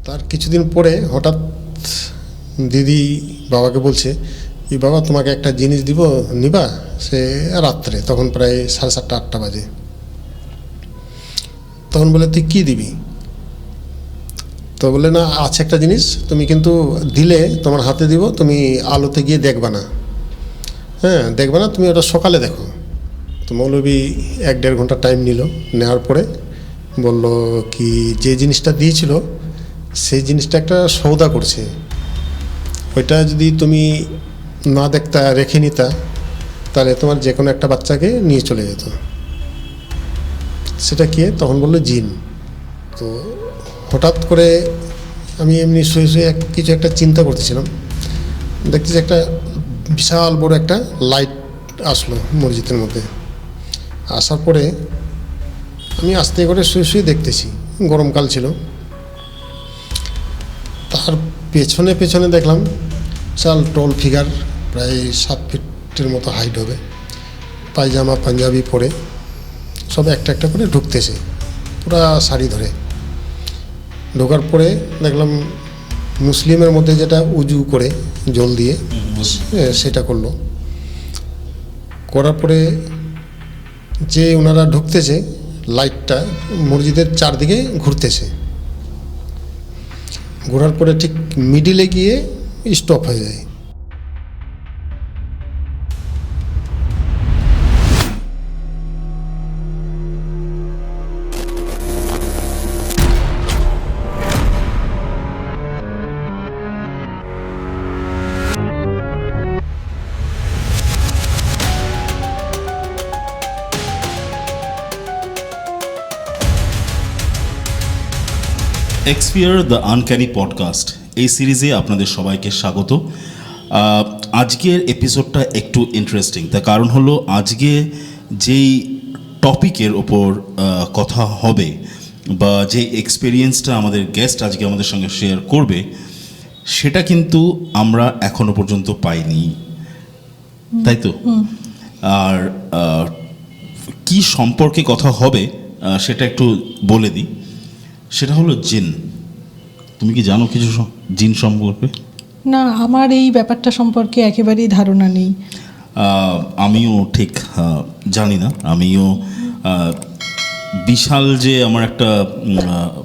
তার কিছুদিন পরে হঠাৎ দিদি বাবাকে বলছে, এই বাবা তোমাকে একটা জিনিস দিব, নিবা? সে রাত্রে, তখন প্রায় 7:30 8টা বাজে। তখন বলে, তুই কী দিবি? তো বলে, না আছে একটা জিনিস, তুমি কিন্তু দিলে তোমার হাতে দিব, তুমি আলোতে গিয়ে দেখবা না, হ্যাঁ দেখবা না, তুমি ওটা সকালে দেখো। তো মৌলবী 1-1.5 ঘন্টা টাইম নিল, নেওয়ার পরে বলল কি, যে জিনিসটা দিয়েছিল সেই জিনিসটা একটা সওদা করছে, ওইটা যদি তুমি না দেখতা, রেখে নিতা, তাহলে তোমার যে কোনো একটা বাচ্চাকে নিয়ে চলে যেত। সেটা কি? তখন বললো জিন। তো হঠাৎ করে আমি এমনি শুয়ে শুয়ে কিছু একটা চিন্তা করতেছিলাম, দেখতেছি একটা বিশাল বড় একটা লাইট আসলো মসজিদের মধ্যে। আসার পরে আমি আস্তে করে শুয়ে শুয়ে দেখতেছি, গরমকাল ছিল। তার পেছনে পেছনে দেখলাম বিশাল টল ফিগার, প্রায় 7 ফিটের মতো হাইট হবে, পায়জামা পাঞ্জাবি পরে সব একটা একটা করে ঢুকতেছে, পুরা শাড়ি ধরে। ঢোকার পরে দেখলাম মুসলিমের মধ্যে যেটা উজু করে জল দিয়ে, সেটা করলো। করার পরে যে ওনারা ঢুকতেছে, লাইটটা মসজিদের চারদিকে ঘুরতেছে, ঘোরার পরে ঠিক মিডিলে গিয়ে স্টপ হয়ে যায়। এক্সপিয়ার দ্য আনক্যানি পডকাস্ট, এই সিরিজে আপনাদের সবাইকে স্বাগত। আজকের এপিসোডটা একটু ইন্টারেস্টিং, তার কারণ হলো আজকে যেই টপিকের ওপর কথা হবে বা যে এক্সপিরিয়েন্সটা আমাদের গেস্ট আজকে আমাদের সঙ্গে শেয়ার করবে, সেটা কিন্তু আমরা এখনো পর্যন্ত পাইনি, তাই তো? আর কি সম্পর্কে কথা হবে সেটা একটু বলে দিই। সেটা হলো জিন। তুমি কি জানো কিছু জিন সম্পর্কে? না, আমার এই ব্যাপারটা সম্পর্কে একেবারেই ধারণা নেই। আমিও ঠিক জানি না। আমিও বিশাল যে আমার একটা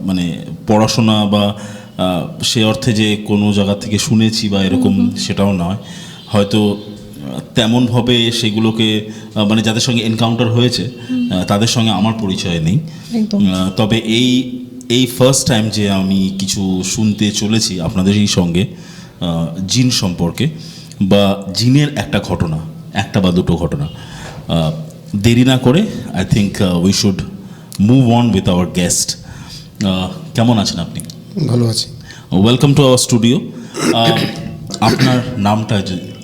মানে পড়াশোনা বা সে অর্থে যে কোনো জায়গা থেকে শুনেছি বা এরকম সেটাও নয়। হয়তো তেমনভাবে সেগুলোকে মানে যাদের সঙ্গে এনকাউন্টার হয়েছে তাদের সঙ্গে আমার পরিচয় নেই। তবে এই ফার্স্ট টাইম যে আমি কিছু শুনতে চলেছি আপনাদেরই সঙ্গে জিন সম্পর্কে, বা জিনের একটা ঘটনা, একটা বা দুটো ঘটনা। দেরি না করে I think we should move on with our guest. কেমন আছেন আপনি? ভালো আছি। Welcome to our studio. আপনার নামটা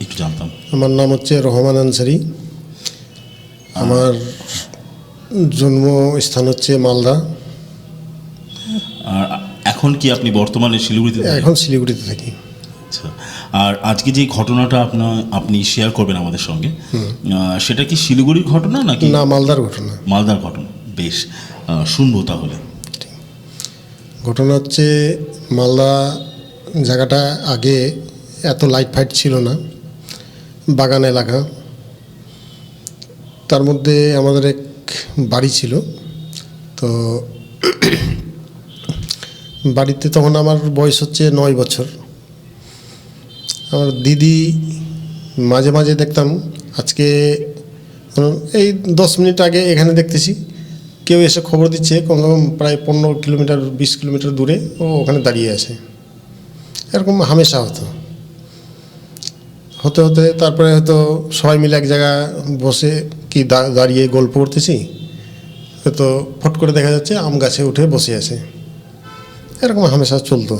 একটু জানতাম। আমার নাম হচ্ছে রহমান আনসারি। আমার জন্মস্থান হচ্ছে মালদা। আর এখন কি আপনি বর্তমানে শিলিগুড়িতে? এখন শিলিগুড়িতে থাকি। আচ্ছা। আর আজকে যে ঘটনাটা আপনি শেয়ার করবেন আমাদের সঙ্গে, সেটা কি শিলিগুড়ির ঘটনা নাকি? না, মালদার ঘটনা। মালদার ঘটনা, বেশ, শুনবো তাহলে। ঘটনা হচ্ছে, মালদা জায়গাটা আগে এত লাইট ফাইট ছিল না, বাগান এলাকা। তার মধ্যে আমাদের এক বাড়ি ছিল। তো বাড়িতে তখন আমার বয়স হচ্ছে 9 বছর। আমার দিদি মাঝে মাঝে দেখতাম, আজকে এই 10 মিনিট আগে এখানে দেখতেছি কেউ এসে খবর দিচ্ছে, কম প্রায় 15 কিলোমিটার 20 কিলোমিটার দূরে ও ওখানে দাঁড়িয়ে আছে। এরকম হামেশা হতে হতে তারপরে হয়তো সবাই মিলে এক জায়গায় বসে কি দাঁড়িয়ে গল্প করতেছি, হয়তো ফট করে দেখা যাচ্ছে আম গাছে উঠে বসে আছে। এরকম হামেশা চলতো।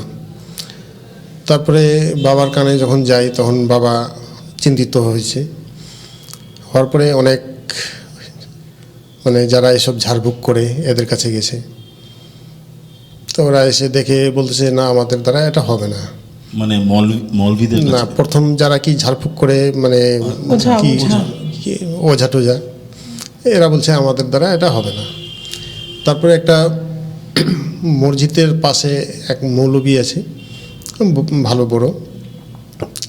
তারপরে বাবার কানে যখন যাই তখন বাবা চিন্তিত হয়েছে। হওয়ার পরে অনেক মানে যারা এসব ঝাড়ফুঁক করে এদের কাছে গেছে। তো ওরা এসে দেখে বলতেছে, না আমাদের দ্বারা এটা হবে না। মানে মৌলবীদের না, প্রথম যারা কি ঝাড়ফুঁক করে মানে কি ওঝা টোঝা, এরা বলছে আমাদের দ্বারা এটা হবে না। তারপরে একটা মসজিদের পাশে এক মৌলবী আছে, ভালো বড়,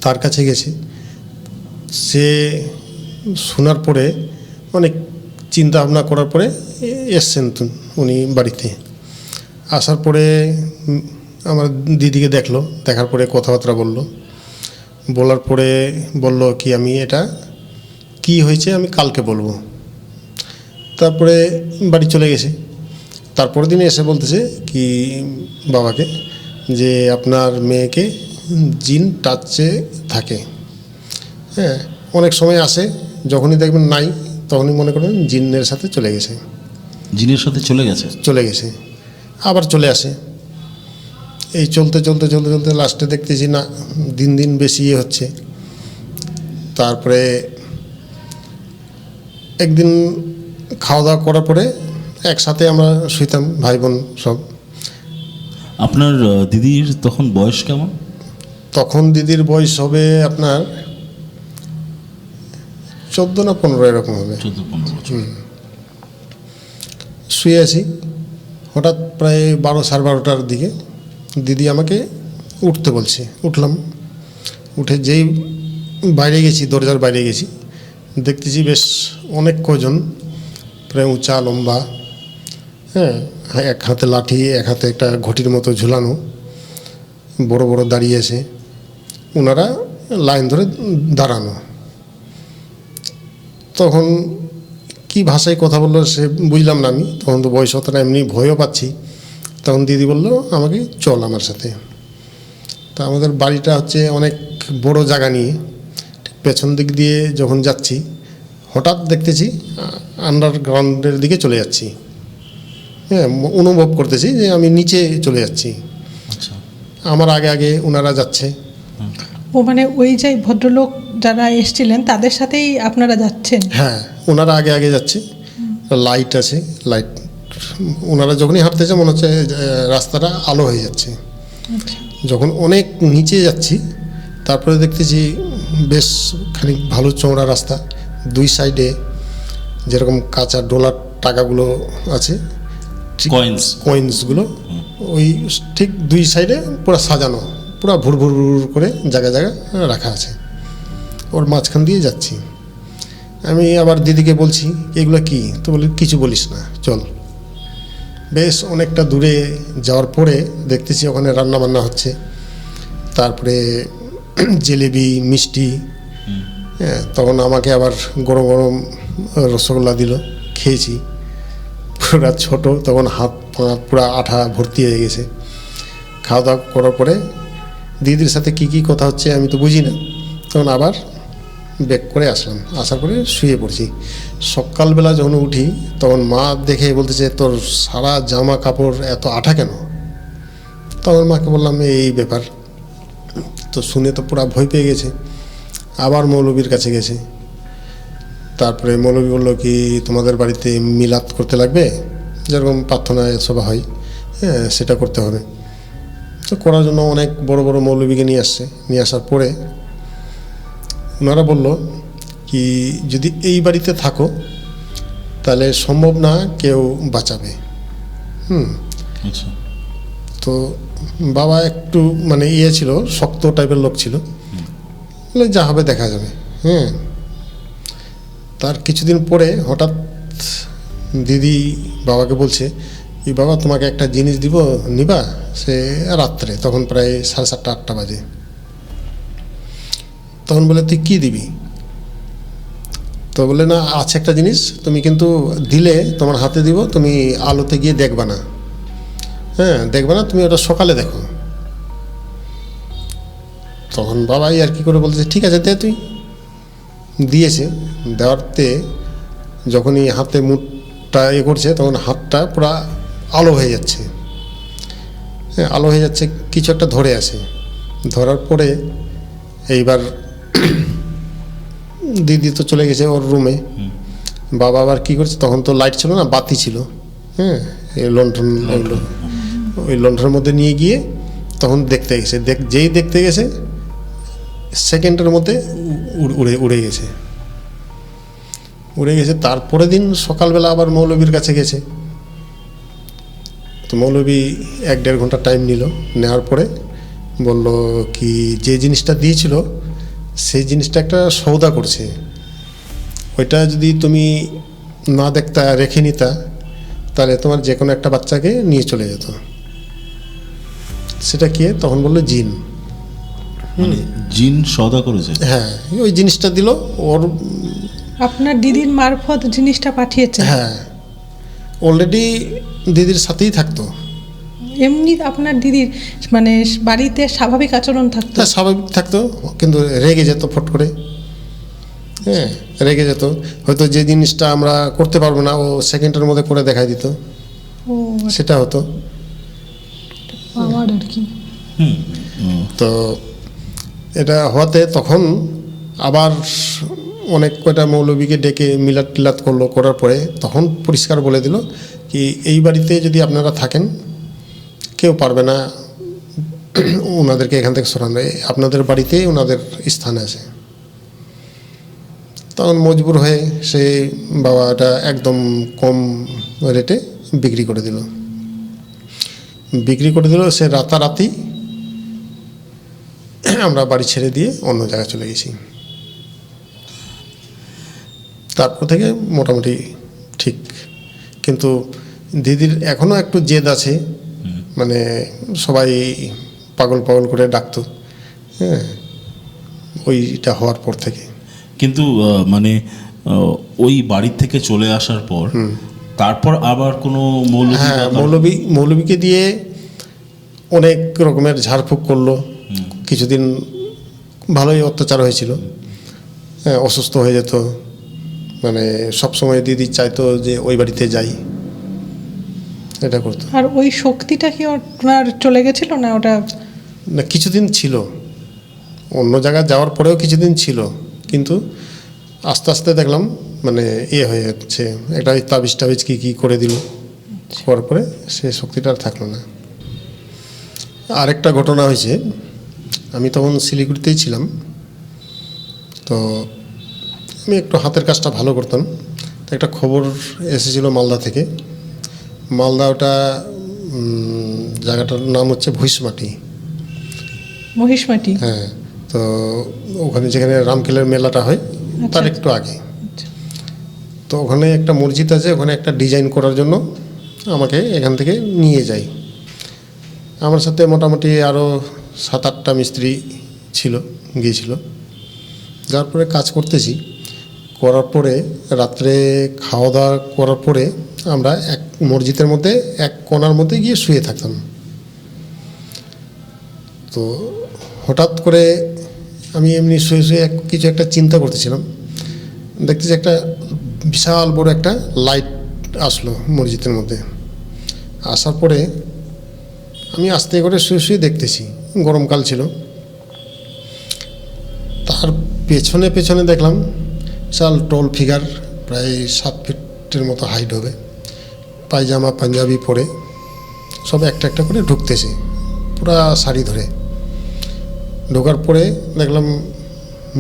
তার কাছে গেছি। সে শোনার পরে অনেক চিন্তা ভাবনা করার পরে এসছেন উনি বাড়িতে। আসার পরে আমার দিদিকে দেখলো, দেখার পরে কথাবার্তা বলার পরে বলল কি আমি এটা কি হয়েছে আমি কালকে বলবো। তারপরে বাড়ি চলে গেছে। তারপরের দিনে এসে বলতেছে কি বাবাকে যে আপনার মেয়েকে জিন টাচে থাকে। হ্যাঁ, অনেক সময় আসে, যখনই দেখবেন নাই তখনই মনে করেন জিনের সাথে চলে গেছে। জিনের সাথে চলে গেছে। আবার চলে আসে। এই চলতে লাস্টে দেখতেছি না দিন দিন বেশি হচ্ছে। তারপরে একদিন খাওয়া দাওয়া করার পরে একসাথে আমরা শুইতাম ভাই বোন সব। আপনার দিদির তখন বয়স কেমন? তখন দিদির বয়স হবে আপনার 14 না 15 এরকম হবে। 14-15 বছর। শুয়ে আছি, হঠাৎ প্রায় 12 সাড়ে 12টার দিকে দিদি আমাকে উঠতে বলছে। উঠলাম, উঠে যেই বাইরে গেছি, দরজার বাইরে গেছি, দেখতেছি বেশ অনেক কজন, প্রায় উঁচা লম্বা, হ্যাঁ, এক হাতে লাঠি, এক হাতে একটা ঘটির মতো ঝুলানো, বড় বড় দাঁড়িয়ে আছে। ওনারা লাইন ধরে দাঁড়ানো। তখন কি ভাষায় কথা বললো সে বুঝলাম না আমি, তখন তো বয়স হতো না, এমনি ভয়ও পাচ্ছি। তখন দিদি বলল আমাকে চল আমার সাথে। তা আমাদের বাড়িটা হচ্ছে অনেক বড় জায়গা নিয়ে, ঠিক পেছন দিক দিয়ে যখন যাচ্ছি হঠাৎ দেখতেছি আন্ডারগ্রাউন্ডের দিকে চলে যাচ্ছি। হ্যাঁ, অনুভব করতেছি যে আমি নিচে চলে যাচ্ছি। আচ্ছা, আমার আগে আগে ওনারা যাচ্ছে। ও মানে ওই যে ভদ্রলোক যারা এসেছিলেন তাদের সাথেই আপনারা যাচ্ছেন? হ্যাঁ, ওনারা আগে আগে যাচ্ছে, লাইট আছে, লাইট ওনারা যখনই হাঁটতেছে মনে হচ্ছে রাস্তাটা আলো হয়ে যাচ্ছে। আচ্ছা। যখন অনেক নিচে যাচ্ছি তারপরে দেখতেছি বেশ খানিক ভালো চওড়া রাস্তা, দুই সাইডে যেরকম কাঁচা ডলার টাকাগুলো আছে, কয়েন্সগুলো ওই ঠিক দুই সাইডে পুরো সাজানো, পুরো ভুর ভুর ভুর করে জায়গায় জায়গায় রাখা আছে। ওর মাঝখান দিয়ে যাচ্ছি। আমি আবার দিদিকে বলছি এগুলো কি, তো বলি কিছু বলিস না, চল। বেশ অনেকটা দূরে যাওয়ার পরে দেখতেছি ওখানে রান্না বান্না হচ্ছে। তারপরে জিলেবি, মিষ্টি, হ্যাঁ, তখন আমাকে আবার গরম গরম রসগোল্লা দিল, খেয়েছি। পুরা ছোট, তখন হাত পা পুরা আঠা ভর্তি হয়ে গেছে। খাওয়া দাওয়া করার পরে দিদির সাথে কি কথা হচ্ছে আমি তো বুঝি না। তখন আবার ব্যাক করে আসলাম, আসার পরে শুয়ে পড়ছি। সকালবেলা যখন উঠি তখন মা দেখে বলতেছে তোর সারা জামা কাপড় এত আঠা কেন? তখন মাকে বললাম এই ব্যাপার। তো শুনে তো পুরা ভয় পেয়ে গেছে। আবার মৌলবীর কাছে গেছে। তারপরে মৌলবী বললো কি তোমাদের বাড়িতে মিলাদ করতে লাগবে, যেরকম প্রার্থনা সভা হয়, হ্যাঁ, সেটা করতে হবে। তো করার জন্য অনেক বড় বড় মৌলবীকে নিয়ে আসছে। নিয়ে আসার পরে ওনারা বলল কি যদি এই বাড়িতে থাকো তাহলে সম্ভব না কেউ বাঁচাবে। আচ্ছা। তো বাবা একটু মানে ছিল, শক্ত টাইপের লোক ছিল, বলে যা হবে দেখা যাবে। হ্যাঁ, তার কিছুদিন পরে হঠাৎ দিদি বাবাকে বলছে কি বাবা তোমাকে একটা জিনিস দিব, নিবা? সে রাত্রে, তখন প্রায় 7:30 8টা বাজে। তখন বলে তুই কী দিবি? তো বলে না আছে একটা জিনিস, তুমি কিন্তু দিলে তোমার হাতে দিব, তুমি আলোতে গিয়ে দেখবা না, হ্যাঁ, দেখবা না, তুমি ওটা সকালে দেখো। তখন বাবাই আর কি করে বলতেছে ঠিক আছে দে তুই। দিয়েছে। দেওয়ারতে যখনই হাতে মুঠটা করছে তখন হাতটা পুরা আলো হয়ে যাচ্ছে। হ্যাঁ, আলো হয়ে যাচ্ছে, কিছু একটা ধরে আছে। ধরার পরে এইবার দিদি তো চলে গেছে ওর রুমে। বাবা আবার কী করছে, তখন তো লাইট ছিল না, বাতি ছিল, হ্যাঁ, এই লণ্ঠন, ওইগুলো ওই লণ্ঠনের মধ্যে নিয়ে গিয়ে তখন দেখতে গেছে। যেই দেখতে গেছে সেকেন্ডের মধ্যে উড়ে গেছে। তারপরের দিন সকালবেলা আবার মৌলবীর কাছে গেছে। তো মৌলবী 1-1.5 ঘন্টা টাইম নিল, নেওয়ার পরে বলল কি যে জিনিসটা দিয়েছিল সেই জিনিসটা একটা সওদা করছে, ওইটা যদি তুমি না দেখতা, রেখে নিতা, তাহলে তোমার যে কোনো একটা বাচ্চাকে নিয়ে চলে যেত। সেটা কি? তখন বললো জিন। মানে জিন সদা করেছে? হ্যাঁ, ওই জিনিসটা দিল ওর। আপনার দিদির মারফত জিনিসটা পাঠিয়েছে? হ্যাঁ, অলরেডি দিদির সাথেই থাকতো। এমনি আপনার দিদির মানে বাড়িতে স্বাভাবিক আচরণ থাকতো? তা স্বাভাবিক থাকতো, কিন্তু রেগে যেত ফট করে। হ্যাঁ, রেগে যেত, হয়তো যে জিনিসটা আমরা করতে পারবো না ও সেকেন্ডের মধ্যে করে দেখাই দিত, ও সেটা হতো। পাওয়ার আর কি। তো এটা হওয়াতে তখন আবার অনেক কয়টা মৌলবীকে ডেকে মিলাদ টিলাদ করলো, করার পরে তখন পরিষ্কার বলে দিল কি এই বাড়িতে যদি আপনারা থাকেন কেউ পারবে না ওনাদেরকে এখান থেকে সরানো, আপনাদের বাড়িতে ওনাদের স্থান আছে। তখন মজবুর হয়ে সে বাবাটা একদম কম রেটে বিক্রি করে দিল। সে রাতারাতি আমরা বাড়ি ছেড়ে দিয়ে অন্য জায়গায় চলে গেছি। তারপর থেকে মোটামুটি ঠিক, কিন্তু দিদির এখনও একটু জেদ আছে, মানে সবাই পাগল পাগল করে ডাকতো, হ্যাঁ, ওইটা হওয়ার পর থেকে। কিন্তু মানে ওই বাড়ি থেকে চলে আসার পর তারপর আবার কোনো মৌলবী? হ্যাঁ, মৌলবীকে দিয়ে অনেক রকমের ঝাড়ফুঁক করলো। কিছুদিন ভালোই অত্যাচার হয়েছিল, হ্যাঁ, অসুস্থ হয়ে যেত, মানে সবসময় দিদি চাইতো যে ওই বাড়িতে যাই, এটা করতো। আর ওই শক্তিটা কি ওনার চলে গেছিল না? ওটা না, কিছুদিন ছিল, অন্য জায়গায় যাওয়ার পরেও কিছুদিন ছিল, কিন্তু আস্তে আস্তে দেখলাম মানে হয়ে যাচ্ছে, একটা তাবিজ টাবিজ কী করে দিল, করার পরে সে শক্তিটা আর থাকলো না। আরেকটা ঘটনা হয়েছে, আমি তখন শিলিগুড়িতেই ছিলাম, তো আমি একটু হাতের কাজটা ভালো করতাম, তো একটা খবর এসেছিল মালদা থেকে। মালদা ওটা জায়গাটার নাম হচ্ছে ভুইসমাটি। মহিষমাটি? হ্যাঁ, তো ওখানে যেখানে রামকেলের মেলাটা হয় তার একটু আগে। তো ওখানে একটা মসজিদ আছে, ওখানে একটা ডিজাইন করার জন্য আমাকে এখান থেকে নিয়ে যায়। আমার সাথে মোটামুটি আরও 7-8টা মিস্ত্রি গিয়েছিল। যার পরে কাজ করতেছি, করার পরে রাত্রে খাওয়া দাওয়া করার পরে আমরা এক মসজিদের মধ্যে এক কোণার মধ্যে গিয়ে শুয়ে থাকতাম। তো হঠাৎ করে আমি এমনি শুয়ে শুয়ে কিছু একটা চিন্তা করতেছিলাম, দেখতেছি একটা বিশাল বড় একটা লাইট আসলো মসজিদের মধ্যে। আসার পরে আমি আস্তে করে শুয়ে শুয়ে দেখতেছি, গরমকাল ছিল, তার পেছনে পেছনে দেখলাম বিশাল টল ফিগার, প্রায় 7 ফিটের মতো হাইট হবে, পায়জামা পাঞ্জাবি পরে সব একটা একটা করে ঢুকতেছে, পুরা শাড়ি ধরে। ঢোকার পরে দেখলাম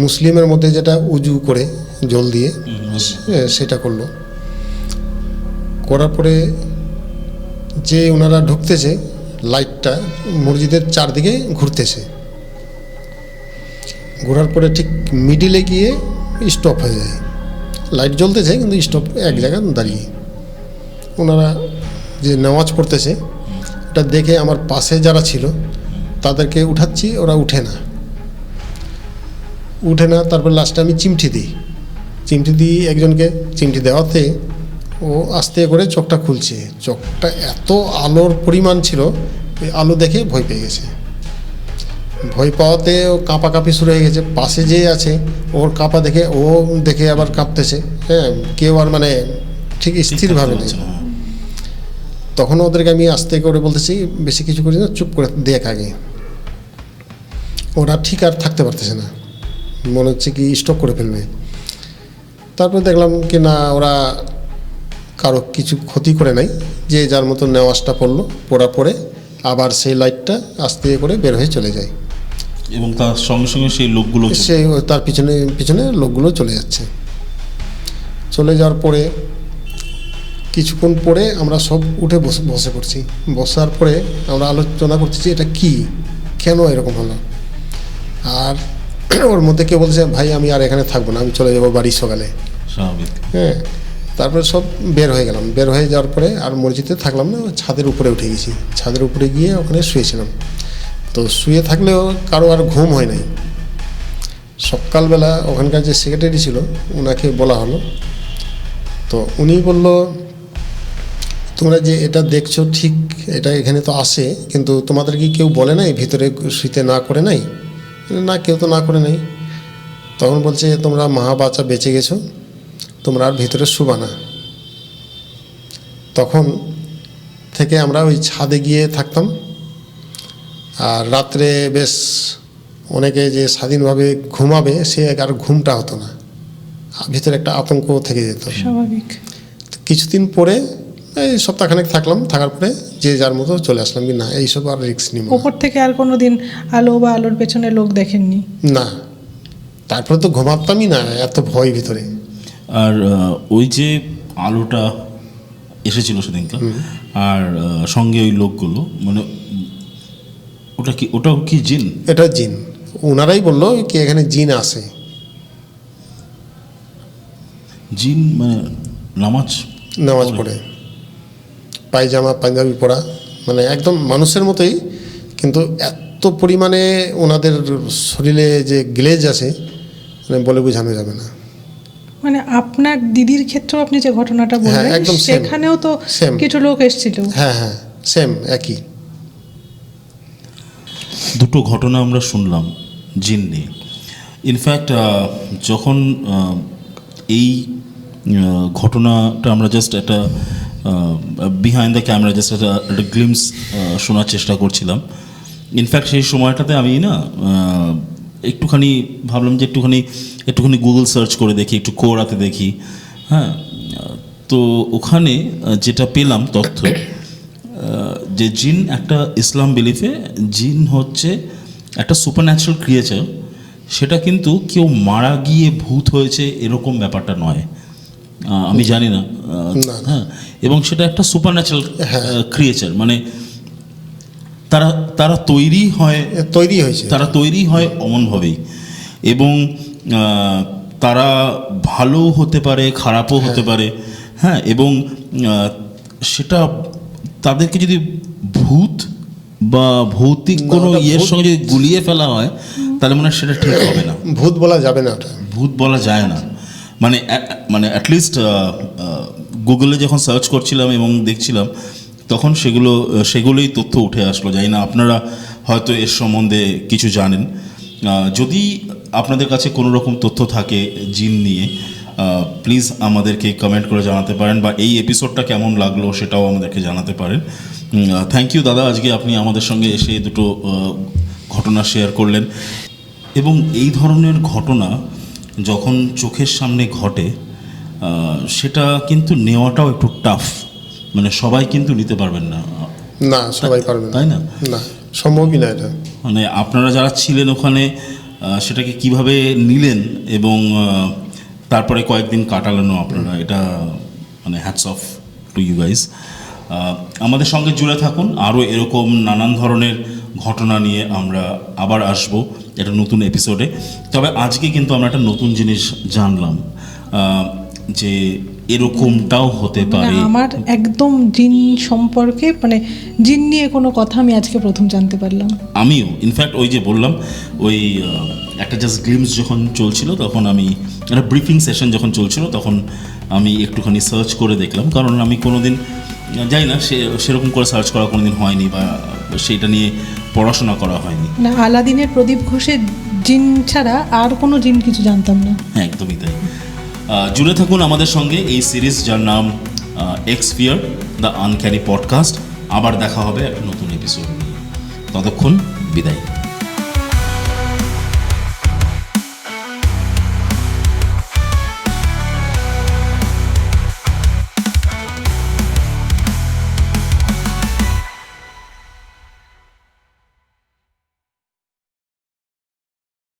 মুসলিমের মধ্যে যেটা উজু করে জল দিয়ে সেটা করলো। করার পরে যে ওনারা ঢুকতেছে, লাইটটা মসজিদের চারদিকে ঘুরতেছে, ঘোরার পরে ঠিক মিডিলে গিয়ে স্টপ হয়ে যায়। লাইট জ্বলতেছে কিন্তু স্টপ এক জায়গায় দাঁড়িয়ে। ওনারা যে নামাজ পড়তেছে এটা দেখে আমার পাশে যারা ছিল তাদেরকে উঠাচ্ছি, ওরা উঠে না। তারপর লাস্টে আমি চিমটি দিই একজনকে, চিমটি দেওয়াতে ও আস্তে করে চোখটা খুলছে। চোখটা এত আলোর পরিমাণ ছিল, ওই আলো দেখে ভয় পেয়ে গেছে। ভয় পাওয়াতে ও কাঁপাকাঁপি শুরু হয়ে গেছে। পাশে যে আছে ওর কাঁপা দেখে ও দেখে আবার কাঁপতেছে, হ্যাঁ, কেউ আর মানে ঠিক স্থিরভাবে নেই। তখন ওদেরকে আমি আস্তে করে বলতেছি, বেশি কিছু করি না, চুপ করে দেখ আগে। ওরা ঠিক আর থাকতে পারতেছে না, মনে হচ্ছে কি স্টক করে ফেলবে। তারপর দেখলাম কি না, ওরা কারো কিছু ক্ষতি করে নাই, যে যার মতো নেওয়াজটা পড়ার পরে আবার সেই লাইটটা আস্তে করে বের হয়ে চলে যায়, এবং তার সঙ্গে সঙ্গে সেই লোকগুলো তার পিছনে লোকগুলো চলে যাচ্ছে। চলে যাওয়ার পরে কিছুক্ষণ পরে আমরা সব উঠে বসে পড়ছি। বসার পরে আমরা আলোচনা করছি যে এটা কি, কেন এরকম হলো। আর ওর মধ্যে কেউ বলছে, ভাই আমি আর এখানে থাকবো না, আমি চলে যাবো বাড়ি সকালে। স্বাভাবিক। হ্যাঁ, তারপরে সব বের হয়ে গেলাম। বের হয়ে যাওয়ার পরে আর মসজিদে থাকলাম না, ছাদের উপরে উঠে গেছি। ছাদের উপরে গিয়ে ওখানে শুয়েছিলাম। তো শুয়ে থাকলেও কারো আর ঘুম হয় নাই। সকালবেলা ওখানকার যে সেক্রেটারি ছিল ওনাকে বলা হলো, তো উনি বলল, তোমরা যে এটা দেখছো ঠিক, এটা এখানে তো আসে, কিন্তু তোমাদের কি কেউ বলে নাই ভিতরে শুইতে না করে নাই? না, কেউ তো না করে নাই। তখন বলছে, তোমরা মা বাচ্চা বেঁচে গেছো, তোমরা আর ভিতরে শুবা না। তখন থেকে আমরা ওই ছাদে গিয়ে থাকতাম। আর রাত্রে বেশ অনেকে যে স্বাধীনভাবে ঘুমাবে, সে আর ঘুমটা হতো না, ভিতরে একটা আতঙ্ক থেকে যেত। স্বাভাবিক। কিছুদিন পরে এই সপ্তাহখানেক থাকলাম, থাকার পরে যে যার মতো চলে আসলাম, কি না এইসব আর রিস্ক নিব না। ওপর থেকে আর কোনো দিন আলো বা আলোর পেছনে লোক দেখেননি? না, তারপরে তো ঘুমাতামই না, এত ভয় ভিতরে। আর ওই যে আলোটা এসেছিল সেদিনকার, আর সঙ্গে ওই লোকগুলো, মানে ওটাও কি জিন? এটা জিন। ওনারাই বললো কি এখানে জিন আসে। জিন মানে নামাজ পড়ে, পায়জামা পাঞ্জাবি পরা, মানে একদম মানুষের মতোই, কিন্তু এত পরিমাণে ওনাদের শরীরে যে গ্লেজ আছে, মানে বলে বোঝানো যাবে না। মানে আপনার দিদির ক্ষেত্রেও আপনি যে ঘটনাটা বললেন, একদম same, সেখানেও তো same। কিছু লোক এসেছিল? হ্যাঁ হ্যাঁ, সেম একই। দুটো ঘটনা আমরা শুনলাম জিন নিয়ে। ইনফ্যাক্ট যখন এই ঘটনাটা আমরা জাস্ট একটা বিহাইন্ড দ্য ক্যামেরা জাস্ট একটা গ্লিমস শোনার চেষ্টা করছিলাম। ইনফ্যাক্ট সেই সময়টাতে আমি না একটুখানি ভাবলাম যে একটুখানি গুগল সার্চ করে দেখি, একটু কোরাতে দেখি। হ্যাঁ, তো ওখানে যেটা পেলাম তথ্য, যে জিন একটা ইসলাম বিলিফে জিন হচ্ছে একটা সুপারন্যাচারাল ক্রিয়েচার। সেটা কিন্তু কেউ মারা গিয়ে ভূত হয়েছে এরকম ব্যাপারটা নয়, আমি জানি না। হ্যাঁ, এবং সেটা একটা সুপারন্যাচারাল ক্রিয়েচার, মানে তারা তৈরি হয় অমনভাবেই, এবং তারা ভালো হতে পারে, খারাপও হতে পারে। হ্যাঁ, এবং সেটা তাদেরকে যদি ভূত বা ভৌতিক কোনো ইয়ের সঙ্গে যদি গুলিয়ে ফেলা হয়, তাহলে মনে হয় সেটা ঠিক হবে না। ভূত বলা যাবে না, ওটা ভূত বলা যায় না। মানে অ্যাটলিস্ট গুগলে যখন সার্চ করছিলাম এবং দেখছিলাম, তখন সেগুলোই তথ্য উঠে আসলো। জানি না আপনারা হয়তো এর সম্বন্ধে কিছু জানেন। যদি আপনাদের কাছে কোনো রকম তথ্য থাকে জিন নিয়ে, প্লিজ আমাদেরকে কমেন্ট করে জানাতে পারেন, বা এই এপিসোডটা কেমন লাগলো সেটাও আমাদেরকে জানাতে পারেন। থ্যাংক ইউ দাদা, আজকে আপনি আমাদের সঙ্গে এসে দুটো ঘটনা শেয়ার করলেন। এবং এই ধরনের ঘটনা যখন চোখের সামনে ঘটে, সেটা কিন্তু নেওয়াটাও একটু টাফ, মানে সবাই কিন্তু নিতে পারবেন না। না, সবাই পারবে না, তাই না? না, সম্ভবই না এটা। মানে আপনারা যারা ছিলেন ওখানে, সেটাকে কিভাবে নিলেন এবং তারপরে কয়েকদিন কাটালেনও আপনারা, এটা মানে hats off to you guys. আমাদের সঙ্গে জুড়ে থাকুন, আরও এরকম নানান ধরনের ঘটনা নিয়ে আমরা আবার আসবো একটা নতুন এপিসোডে। তবে আজকে কিন্তু আমরা একটা নতুন জিনিস জানলাম, যে এরকমটাও হতে পারে। আমার একদম জিন সম্পর্কে, মানে জিন নিয়ে কোনো কথা আমি আজকে প্রথম জানতে পারলাম। আমিও ইনফ্যাক্ট ওই যে বললাম, ওই একটা জাস্ট গ্লিমস যখন চলছিল, তখন আমি একটা ব্রিফিং সেশন যখন চলছিল, তখন আমি একটুখানি সার্চ করে দেখলাম, কারণ আমি কোনোদিন যাই না, সেরকম করে সার্চ করা কোনোদিন হয়নি, বা সেইটা নিয়ে পড়াশোনা করা হয়নি। না, আলাদিনের প্রদীপ ঘোষের জিন ছাড়া আর কোনো জিন কিছু জানতাম না। হ্যাঁ, একদমই তাই। জুড়ে থাকুন আমাদের সঙ্গে এই সিরিজ, যার নাম x fear the uncanny podcast. আবার দেখা হবে একটা নতুন এপিসোড নিয়ে। ততক্ষণ বিদায়।